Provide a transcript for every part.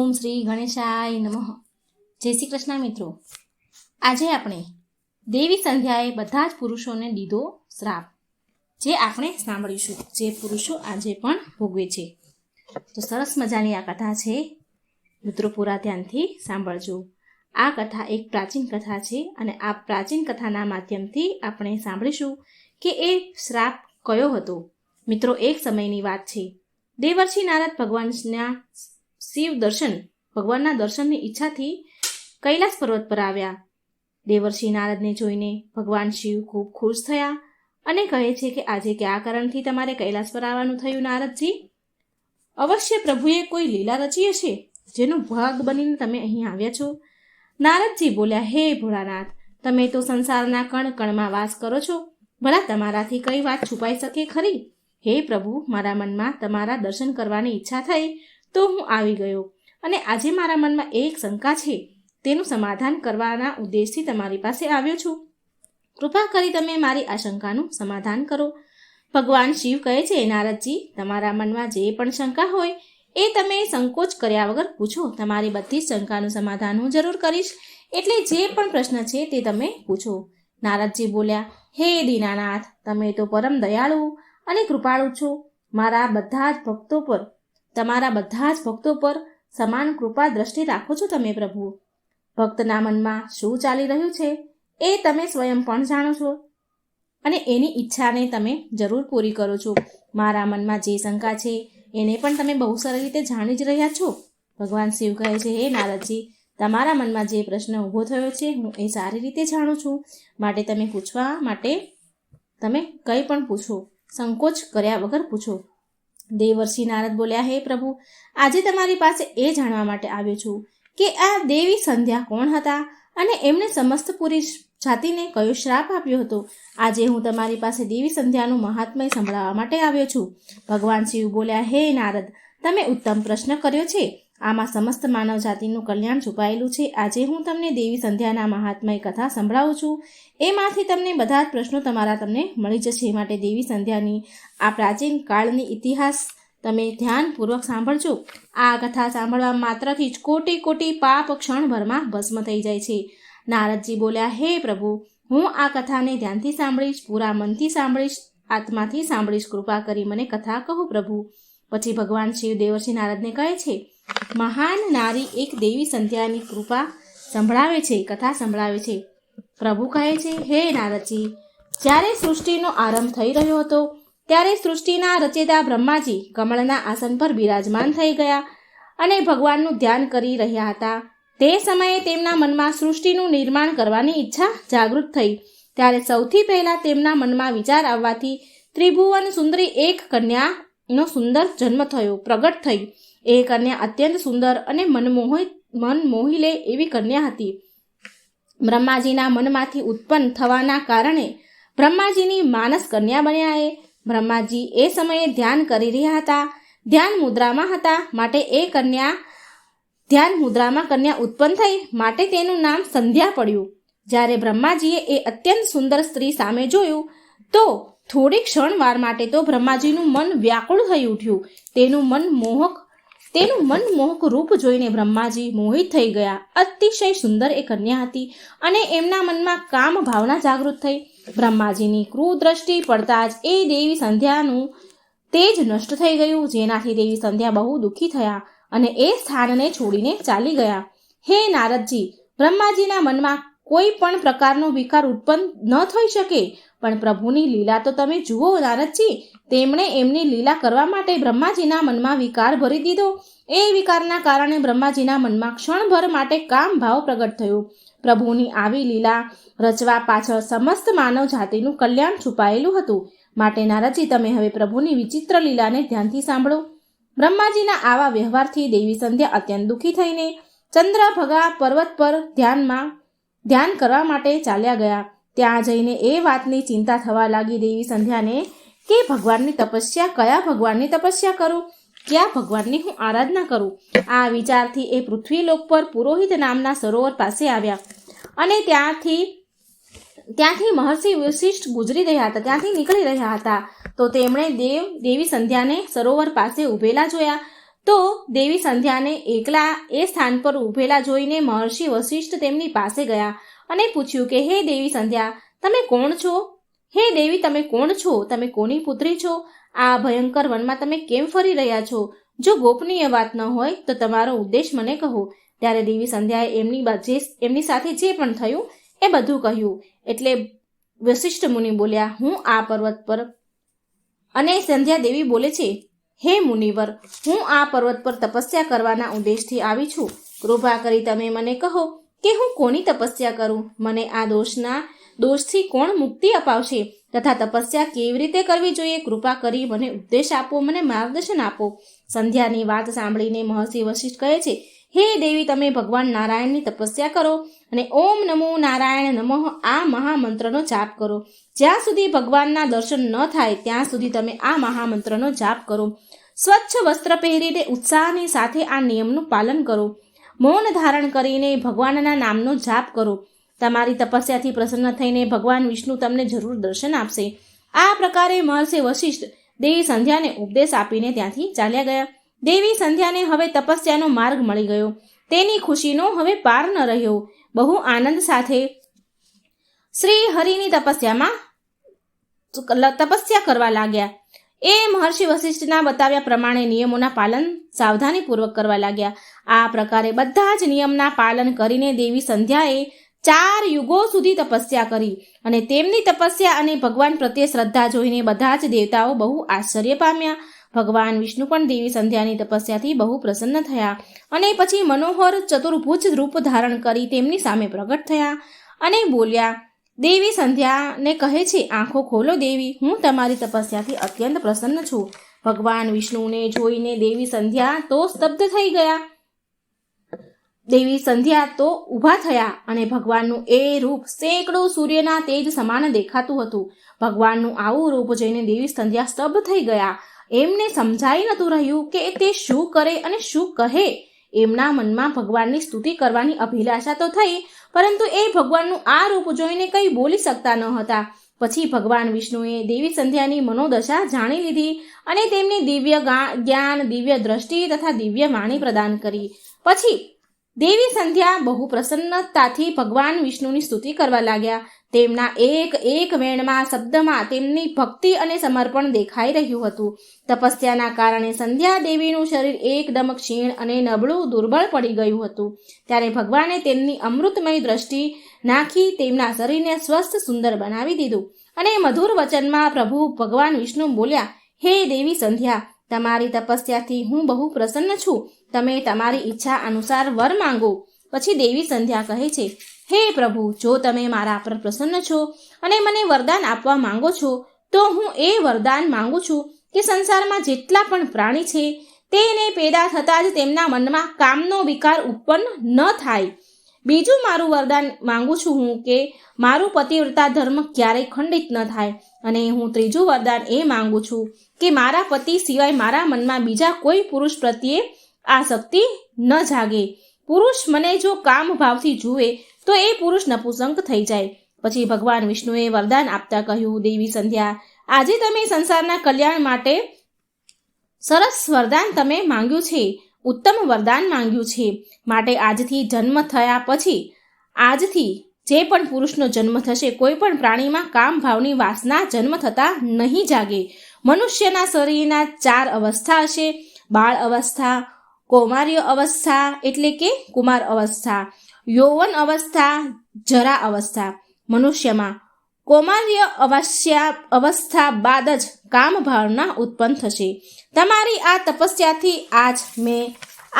ઓમ શ્રી ગણેશાય નમઃ. જય શ્રી કૃષ્ણ મિત્રો. આજે આપણે દેવી સંધ્યાએ બધા જ પુરુષોને દીધો શ્રાપ, જે આપણે સાંભળીશું, જે પુરુષો આજે પણ ભોગવે છે. તો સરસ મજાની આ કથા છે મિત્રો, પૂરા ધ્યાનથી સાંભળજો. આ કથા એક પ્રાચીન કથા છે અને આ પ્રાચીન કથાના માધ્યમથી આપણે સાંભળીશું કે એ શ્રાપ કયો હતો. મિત્રો, એક સમયની વાત છે. દેવર્ષિ નારદ ભગવાનના દર્શનની ઈચ્છાથી કૈલાસ પર્વત પર આવ્યા. દેવર્ષિ નારદને જોઈને ભગવાન શિવ ખૂબ ખુશ થયા અને કહે છે કે આજે કયા કારણથી તમારે કૈલાસ પર આવવાનું થયું નારદજી? અવશ્ય પ્રભુએ કોઈ લીલા રચી હશે, જેનો ભાગ બનીને તમે અહીં આવ્યા છો. નારદજી બોલ્યા, હે ભોળાનાથ, તમે તો સંસારના કણ કણમાં વાસ કરો છો. ભલા તમારાથી કઈ વાત છુપાઈ શકે ખરી? હે પ્રભુ, મારા મનમાં તમારા દર્શન કરવાની ઈચ્છા થઈ તો હું આવી ગયો, અને આજે મારા મનમાં એક શંકા છે, તેનું સમાધાન કરવાના ઉદ્દેશથી તમારી પાસે આવ્યો છું. કૃપા કરી તમે મારી આ શંકાનું સમાધાન કરો. ભગવાન શિવ કહે છે, નારદજી, તમારા મનમાં જે પણ શંકા હોય એ તમે સંકોચ કર્યા વગર પૂછો. તમારી બધી જ શંકાનું સમાધાન હું જરૂર કરીશ, એટલે જે પણ પ્રશ્ન છે તે તમે પૂછો. નારદજી બોલ્યા, હે દીનાનાથ, તમે તો પરમ દયાળુ અને કૃપાળુ છો. તમારા બધા જ ભક્તો પર સમાન કૃપા દ્રષ્ટિ રાખો છો તમે પ્રભુ. ભક્તના મનમાં શું ચાલી રહ્યું છે એ તમે સ્વયં પણ જાણો છો, અને એની ઈચ્છાને તમે જરૂર પૂરી કરો છો. મારા મનમાં જે શંકા છે એને પણ તમે બહુ સરળ રીતે જાણી જ રહ્યા છો. ભગવાન શિવ કહે છે, હે નારદજી, તમારા મનમાં જે પ્રશ્ન ઊભો થયો છે હું એ સારી રીતે જાણું છું, માટે તમે પૂછવા માટે તમે કંઈ પણ પૂછો, સંકોચ કર્યા વગર પૂછો. દેવર્ષિ નારદ બોલ્યા, હે પ્રભુ, આજે તમારી પાસે એ જાણવા માટે આવ્યો છું કે આ દેવી સંધ્યા કોણ હતા અને એમને સમસ્ત પુરુષ જાતિને કયો શ્રાપ આપ્યો હતો. આજે હું તમારી પાસે દેવી સંધ્યાનું મહાત્મય સંભળાવવા માટે આવ્યો છું. ભગવાન શિવ બોલ્યા, હે નારદ, તમે ઉત્તમ પ્રશ્ન કર્યો છે. આમાં સમસ્ત માનવ જાતિનું કલ્યાણ છુપાયેલું છે. આજે હું તમને દેવી સંધ્યાના મહાત્મય કથા સંભળાવું છું. એમાંથી તમને બધા જ પ્રશ્નો તમને મળી જશે. માટે દેવી સંધ્યાની આ પ્રાચીન કાળની ઇતિહાસ તમે ધ્યાનપૂર્વક સાંભળજો. આ કથા સાંભળવા માત્રથી જ કોટી કોટી પાપ ક્ષણભરમાં ભસ્મ થઈ જાય છે. નારદજી બોલ્યા, હે પ્રભુ, હું આ કથાને ધ્યાનથી સાંભળીશ, પૂરા મનથી સાંભળીશ, આત્માથી સાંભળીશ. કૃપા કરી મને કથા કહો પ્રભુ. પછી ભગવાન શિવ દેવર્ષિ નારદને કહે છે, મહાન નારી એક દેવી સંધ્યાની કૃપા સંભળાવે છે, કથા સંભળાવે છે. પ્રભુ કહે છે, હે નારદજી, જ્યારે સૃષ્ટિનો આરંભ થઈ રહ્યો હતો ત્યારે સૃષ્ટિના રચેતા બ્રહ્માજી કમળના આસન પર બિરાજમાન થઈ ગયા અને ભગવાનનું ધ્યાન કરી રહ્યા હતા. તે સમયે તેમના મનમાં સૃષ્ટિનું નિર્માણ કરવાની ઈચ્છા જાગૃત થઈ. ત્યારે સૌથી પહેલા તેમના મનમાં વિચાર આવવાથી ત્રિભુવન સુંદરી એક કન્યાનો સુંદર જન્મ થયો, પ્રગટ થઈ. એ કન્યા અત્યંત સુંદર અને મન મોહી લે એવી કન્યા હતી. બ્રહ્માજીના મનમાંથી ઉત્પન્ન થવાના કારણે બ્રહ્માજીની માનસ કન્યા બન્યા. બ્રહ્માજી એ સમયે ધ્યાન કરી રહ્યા હતા, ધ્યાન મુદ્રામાં હતા, માટે એ ધ્યાન મુદ્રામાં કન્યા ઉત્પન્ન થઈ, માટે તેનું નામ સંધ્યા પડ્યું. જ્યારે બ્રહ્માજીએ એ અત્યંત સુંદર સ્ત્રી સામે જોયું તો થોડી ક્ષણવાર માટે તો બ્રહ્માજીનું મન વ્યાકુળ થઈ ઉઠ્યું. તેનું મનમોહક રૂપ જોઈને બ્રહ્માજી મોહિત થઈ ગયા. અતિશય સુંદર એ કન્યા હતી અને એમના મનમાં કામ ભાવના જાગૃત થઈ. બ્રહ્માજીની ક્રૂર દ્રષ્ટિ પડતા જ એ દેવી સંધ્યાનું તેજ નષ્ટ થઈ ગયું, જેનાથી દેવી સંધ્યા બહુ દુઃખી થયા અને એ સ્થાનને છોડીને ચાલી ગયા. હે નારદજી, બ્રહ્માજીના મનમાં કોઈ પણ પ્રકારનો વિકાર ઉત્પન્ન ન થઈ શકે, પણ પ્રભુની લીલા તો તમે જુઓ નારદજી. તેમણે એમની લીલા કરવા માટે બ્રહ્માજીના મનમાં વિકાર ભરી દીધો. એ વિકારના કારણે બ્રહ્માજીના મનમાં ક્ષણભર માટે કામ ભાવ પ્રગટ થયો. પ્રભુની આવી લીલા રચવા પાછળ સમસ્ત માનવ જાતિનું કલ્યાણ છુપાયેલું હતું. માટે નારદજી, તમે હવે પ્રભુની વિચિત્ર લીલાને ધ્યાનથી સાંભળો. બ્રહ્માજીના આવા વ્યવહારથી દેવી સંધ્યા અત્યંત દુઃખી થઈને ચંદ્રભગા પર્વત પર ધ્યાન કરવા માટે ચાલ્યા ગયા. ત્યાં જઈને એ વાતની ચિંતા થવા લાગી દેવી સંધ્યાને કે કયા ભગવાનની તપસ્યા કરું, કયા ભગવાનની હું આરાધના કરું. આ વિચારથી એ પૃથ્વીલોક પર પુરોહિત નામના સરોવર પાસે આવ્યા અને ત્યાંથી મહર્ષિ વશિષ્ઠ ત્યાંથી નીકળી રહ્યા હતા. તો તેમણે દેવી સંધ્યાને સરોવર પાસે ઊભેલા જોયા. તો દેવી સંધ્યાને એકલા એ સ્થાન પર ઊભેલા જોઈને મહર્ષિ વશિષ્ઠ તેમની પાસે ગયા અને પૂછ્યું કે હે દેવી સંધ્યા, તમે કોણ છો? હે દેવી, તમે કોણ છો? તમે કોની પુત્રી છો? આ ભયંકર વનમાં તમે કેમ ફરી રહ્યા છો? જો ગોપનીય વાત ન હોય તો તમારો ઉદ્દેશ મને કહો. ત્યારે દેવી સંધ્યાએ એમની સાથે જે પણ થયું એ બધું કહ્યું. એટલે વશિષ્ઠ મુનિ બોલ્યા, હું આ પર્વત પર, અને સંધ્યા દેવી બોલે છે, હે મુનિવર, હું આ પર્વત પર તપસ્યા કરવાના ઉદ્દેશથી આવી છું. કૃપા કરી તમે મને કહો કે હું કોની તપસ્યા કરું? મને આ દોષથી કોણ મુક્તિ અપાવશે તથા તપસ્યા કેવી રીતે કરવી જોઈએ? કૃપા કરી મને ઉપદેશ આપો, મને માર્ગદર્શન આપો. સંધ્યાની વાત સાંભળીને મહર્ષિ વશિષ્ઠ કહે છે, હે દેવી, તમે ભગવાન નારાયણની તપસ્યા કરો અને ઓમ નમો નારાયણ નમઃ આ મહામંત્રનો જાપ કરો. જ્યાં સુધી ભગવાનના દર્શન ન થાય ત્યાં સુધી તમે આ મહામંત્રનો જાપ કરો. સ્વચ્છ વસ્ત્ર પહેરીને ઉત્સાહની સાથે આ નિયમનું પાલન કરો. મૌન ધારણ કરીને ભગવાનના નામનો જાપ કરો. તમારી તપસ્યાથી પ્રસન્ન થઈને ભગવાન વિષ્ણુ તમને જરૂર દર્શન આપશે. આ પ્રકારે મહર્ષિ વશિષ્ઠ દેવી સંધ્યાને ઉપદેશ આપીને ત્યાંથી ચાલ્યા ગયા. દેવી સંધ્યાને હવે તપસ્યાનો માર્ગ મળી ગયો. તેની ખુશીનો હવે પાર ન રહ્યો. બહુ આનંદ સાથે શ્રી હરિની તપસ્યા કરવા લાગ્યા. એ મહર્ષિ વશિષ્ઠના બતાવ્યા પ્રમાણે નિયમોના પાલન સાવધાનીપૂર્વક કરવા લાગ્યા. આ પ્રકારે બધા જ નિયમના પાલન કરીને દેવી સંધ્યાએ 4 યુગો સુધી તપસ્યા કરી અને તેમની તપસ્યા અને ભગવાન પ્રત્યે શ્રદ્ધા જોઈને બધા જ દેવતાઓ બહુ આશ્ચર્ય પામ્યા. ભગવાન વિષ્ણુ પણ દેવી સંધ્યાની તપસ્યાથી બહુ પ્રસન્ન થયા અને પછી મનોહર ચતુર્ભુજ રૂપ ધારણ કરી તેમની સામે પ્રગટ થયા અને બોલ્યા. દેવી સંધ્યાને કહે છે, આંખો ખોલો દેવી, હું તમારી તપસ્યાથી અત્યંત પ્રસન્ન છું. ભગવાન વિષ્ણુને જોઈને દેવી સંધ્યા તો સ્તબ્ધ થઈ ગયા. દેવી સંધ્યા તો ઊભા થયા અને ભગવાનનું એ રૂપ સેંકડો સૂર્યના તેજ સમાન દેખાતું હતું. ભગવાનનું આવું રૂપ જોઈને દેવી સંધ્યા સ્તબ્ધ થઈ ગયા. એમને સમજાઈ નહોતું રહ્યું કે તે શું કરે અને શું કહે. એમના મનમાં ભગવાનની સ્તુતિ કરવાની અભિલાષા તો થઈ, પરંતુ એ ભગવાનનું આ રૂપ જોઈને કંઈ બોલી શકતા ન હતા. પછી ભગવાન વિષ્ણુએ દેવી સંધ્યાની મનોદશા જાણી લીધી અને તેમને દિવ્ય જ્ઞાન, દિવ્ય દ્રષ્ટિ તથા દિવ્ય વાણી પ્રદાન કરી. પછી દેવી સંધ્યા બહુ પ્રસન્નતાથી ભગવાન વિષ્ણુની સ્તુતિ કરવા લાગ્યા. તેમના એક વેણમાં શબ્દમાં તેમની ભક્તિ અને સમર્પણ દેખાઈ રહ્યું હતું. તપસ્યાના કારણે સંધ્યા દેવીનું શરીર એકદમ ક્ષીણ અને નબળું દુર્બળ પડી ગયું હતું. ત્યારે ભગવાને તેમની અમૃતમય દ્રષ્ટિ નાખી તેમના શરીરને સ્વસ્થ સુંદર બનાવી દીધું અને મધુર વચનમાં પ્રભુ ભગવાન વિષ્ણુ બોલ્યા, હે દેવી સંધ્યા, તમારી તપસ્યાથી હું બહુ પ્રસન્ન છું. તમે તમારી ઈચ્છા અનુસાર વર માંગો. પછી દેવી સંધ્યા કહે છે, હે પ્રભુ, જો તમે મારા પર પ્રસન્ન છો અને મને વરદાન આપવા માંગો છો તો હું એ વરદાન માંગુ છું કે સંસારમાં જેટલા પણ પ્રાણી છે તેને પેદા થતાં જ તેમના મનમાં કામનો વિકાર ઉત્પન્ન ન થાય. બીજું મારું વરદાન માંગુ છું હું કે મારું પતિવ્રતા ધર્મ ક્યારેય ખંડિત ન થાય. અને હું ત્રીજું વરદાન એ માંગુ છું કે મારા પતિ સિવાય મારા મનમાં બીજા કોઈ પુરુષ પ્રત્યે આસક્તિ ન જાગે. પુરુષ મને જો કામ ભાવથી જુએ તો એ પુરુષ નપુંસક થઈ જાય. પછી ભગવાન વિષ્ણુએ વરદાન આપતા કહ્યું, દેવી સંધ્યા, આજે તમે સંસારના કલ્યાણ માટે સરસ વરદાન તમે માંગ્યું છે, ઉત્તમ વરદાન માંગ્યું છે. માટે આજથી જન્મ થયા પછી આજથી જે પણ પુરુષનો જન્મ થશે કોઈ પણ પ્રાણીમાં કામ ભાવની વાસના જન્મ થતાં નહીં જાગે. મનુષ્યના શરીરના 4 અવસ્થા હશે: બાળ અવસ્થા, કૌમાર્ય અવસ્થા એટલે કે કુમાર અવસ્થા, યૌવન અવસ્થા, જરા અવસ્થા. મનુષ્યમાં કૌમાર્ય અવસ્થા બાદ જ કામ ભાવના ઉત્પન્ન થશે. તમારી આ તપસ્યાથી આજ મેં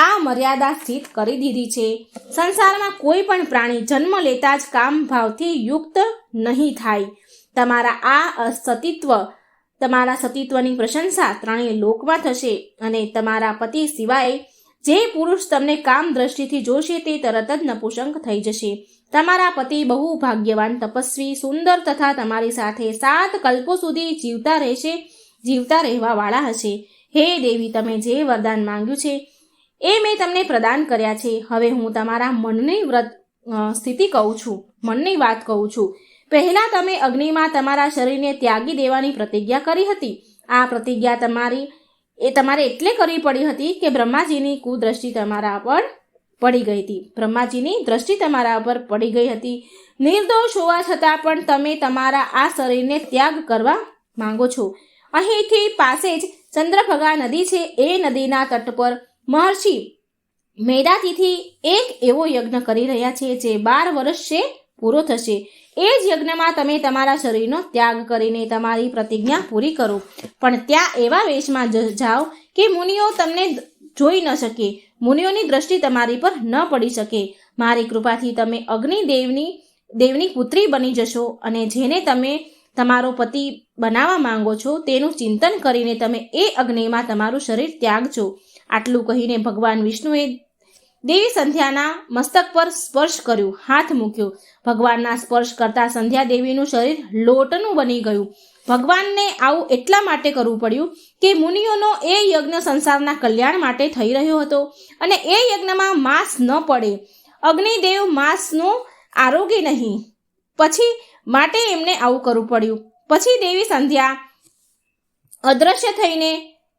આ મર્યાદા સ્થિત કરી દીધી છે. સંસારમાં કોઈ પણ પ્રાણી જન્મ લેતા જ કામ ભાવથી યુક્ત નહીં થાય. તમારા સતીત્વની પ્રશંસા ત્રણેય લોકમાં થશે અને તમારા પતિ સિવાય જે પુરુષ તમને કામ દ્રષ્ટિથી જોશે તે તરત જ નપુંસક થઈ જશે. તમારા પતિ બહુ ભાગ્યવાન, તપસ્વી, સુંદર તથા તમારી સાથે 7 કલ્પો સુધી જીવતા રહેવા વાળા હશે. હે દેવી, તમે જે વરદાન માંગ્યું છે એ મેં તમને પ્રદાન કર્યા છે. હવે હું તમારા મનની વાત કહું છું. પહેલા તમે અગ્નિમાં તમારા શરીરને ત્યાગી દેવાની પ્રતિજ્ઞા કરી હતી. આ પ્રતિજ્ઞા તમારી એ તમારે એટલે કરવી પડી હતી કે બ્રહ્માજીની કુદ્રષ્ટિ તમારા પર પડી ગઈ હતી. બ્રહ્માજીની દ્રષ્ટિ તમારા પર પડી ગઈ હતી. નિર્દોષ હોવા છતાં પણ તમે તમારા આ શરીરને ત્યાગ કરવા માંગો છો. અહીંથી પાસે જ ચંદ્રભગા નદી છે. એ નદીના તટ પર મહર્ષિ મેદાતિથી એક એવો યજ્ઞ કરી રહ્યા છે જે 12 વર્ષે પૂરો થશે. એ જ યજ્ઞમાં તમે તમારા શરીરનો ત્યાગ કરીને તમારી પ્રતિજ્ઞા પૂરી કરો. પણ ત્યાં એવા વેશમાં જાઓ કે મુનિઓ તમને જોઈ ન શકે, મુનિઓની દ્રષ્ટિ તમારી પર ન પડી શકે. મારી કૃપાથી તમે દેવની પુત્રી બની જશો અને જેને તમે તમારો પતિ બનાવવા માંગો છો તેનું ચિંતન કરીને તમે એ અગ્નિમાં તમારું શરીર ત્યાગજો. આટલું કહીને ભગવાન વિષ્ણુએ દેવી સંધ્યાના મસ્તક પર સ્પર્શ કર્યું, હાથ મૂક્યો. ભગવાનના સ્પર્શ કરતા સંધ્યા દેવીનું શરીર લોટનું બની ગયું. ભગવાનને આવું એટલા માટે કરવું પડ્યું કે મુનિઓનો એ યજ્ઞ સંસારના કલ્યાણ માટે થઈ રહ્યો હતો અને એ યજ્ઞમાં માંસ ન પડે. અગ્નિદેવ માંસનું આરોગ્ય નહીં, પછી માટે એમને આવું કરવું પડ્યું. પછી દેવી સંધ્યા અદ્રશ્ય થઈને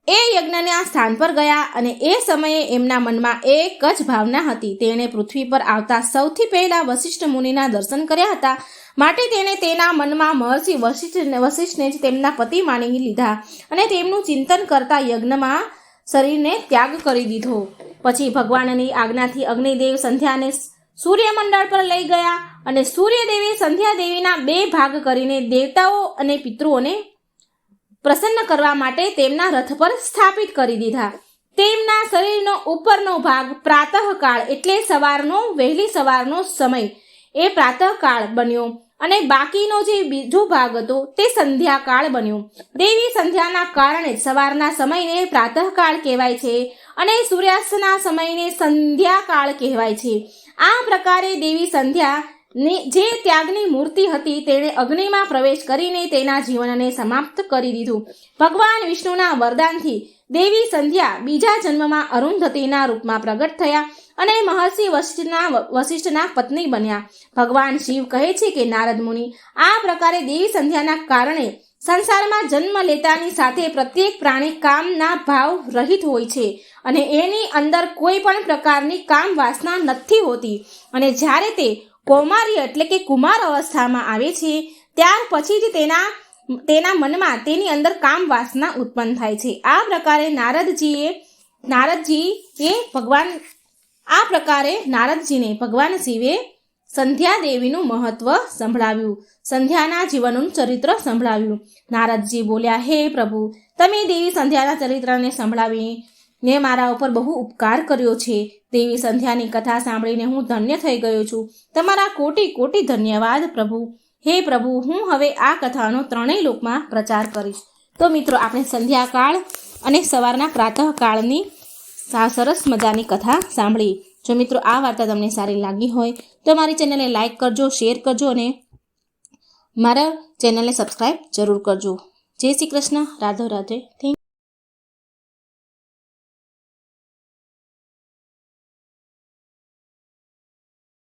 એ યજ્ઞના સ્થાન પર ગયા અને એ સમયે એમના મનમાં એક જ ભાવના હતી. તેણે પૃથ્વી પર આવતા સૌથી પહેલા વશિષ્ઠ મુનિના દર્શન કર્યા હતા, માટે તેણે તેના મનમાં મહર્ષિ વશિષ્ઠને જ તેમના પતિ માની લીધા અને તેમનું ચિંતન કરતા યજ્ઞમાં શરીરને ત્યાગ કરી દીધો. પછી ભગવાનની આજ્ઞાથી અગ્નિદેવ સંધ્યાને સૂર્યમંડળ પર લઈ ગયા અને સૂર્યદેવી સંધ્યા દેવીના 2 ભાગ કરીને દેવતાઓ અને પિતૃઓને પ્રસન્ન કરવા માટે તેમના રથ પર સ્થાપિત કરી દીધા. તેમના શરીરનો ઉપરનો ભાગ પ્રાતઃકાળ એટલે વહેલી સવારનો સમય એ પ્રાતઃકાળ બન્યો અને બાકીનો જે બીજો ભાગ હતો તે સંધ્યાકાળ બન્યો. દેવી સંધ્યાના કારણે સવારના સમયને પ્રાતઃકાળ કહેવાય છે અને સૂર્યાસ્તના સમયને સંધ્યાકાળ કહેવાય છે. આ પ્રકારે દેવી સંધ્યા જે ત્યાગની મૂર્તિ હતી તેણે અગ્નિમાં પ્રવેશ કરીને તેના જીવનને સમાપ્ત કરી દીધું. ભગવાન વિષ્ણુના વરદાનથી દેવી સંધ્યા બીજા જન્મમાં અરુંધતીના રૂપમાં પ્રગટ થયા અને મહર્ષિ વશિષ્ઠના પત્ની બન્યા. ભગવાન શિવ કહે છે કે નારદ મુનિ આ પ્રકારે દેવી સંધ્યાના કારણે સંસારમાં જન્મ લેતાની સાથે પ્રત્યેક પ્રાણી કામના ભાવ રહિત હોય છે અને એની અંદર કોઈ પણ પ્રકારની કામ વાસના નથી હોતી અને જ્યારે તે કૌમાર્ય એટલે કે કુમાર અવસ્થામાં આવે છે ત્યાર પછી જ તેના મનમાં તેની અંદર કામ વાસના ઉત્પન્ન થાય છે. આ પ્રકારે નારદજીને ભગવાન શિવે સંધ્યા દેવીનું મહત્વ સંભળાવ્યું, સંધ્યાના જીવનનું ચરિત્ર સંભળાવ્યું. નારદજી બોલ્યા, હે પ્રભુ, તમે દેવી સંધ્યાના ચરિત્રને સંભળાવીને મારા ઉપર બહુ ઉપકાર કર્યો છે. દેવી સંધ્યાની કથા સાંભળીને હું ધન્ય થઈ ગયો છું. તમારા કોટી કોટી ધન્યવાદ પ્રભુ. હે પ્રભુ, હું હવે આ કથાનો 3 લોકમાં પ્રચાર કરીશ. તો મિત્રો, આપણે સંધ્યાકાળ અને સવારના પ્રાતઃકાળની સરસ મજાની કથા સાંભળી. જો મિત્રો આ વાર્તા તમને સારી લાગી હોય તો મારી ચેનલને લાઇક કરજો, શેર કરજો અને મારા ચેનલને સબસ્ક્રાઈબ જરૂર કરજો. જય શ્રી કૃષ્ણ. રાધે રાધે. થેન્ક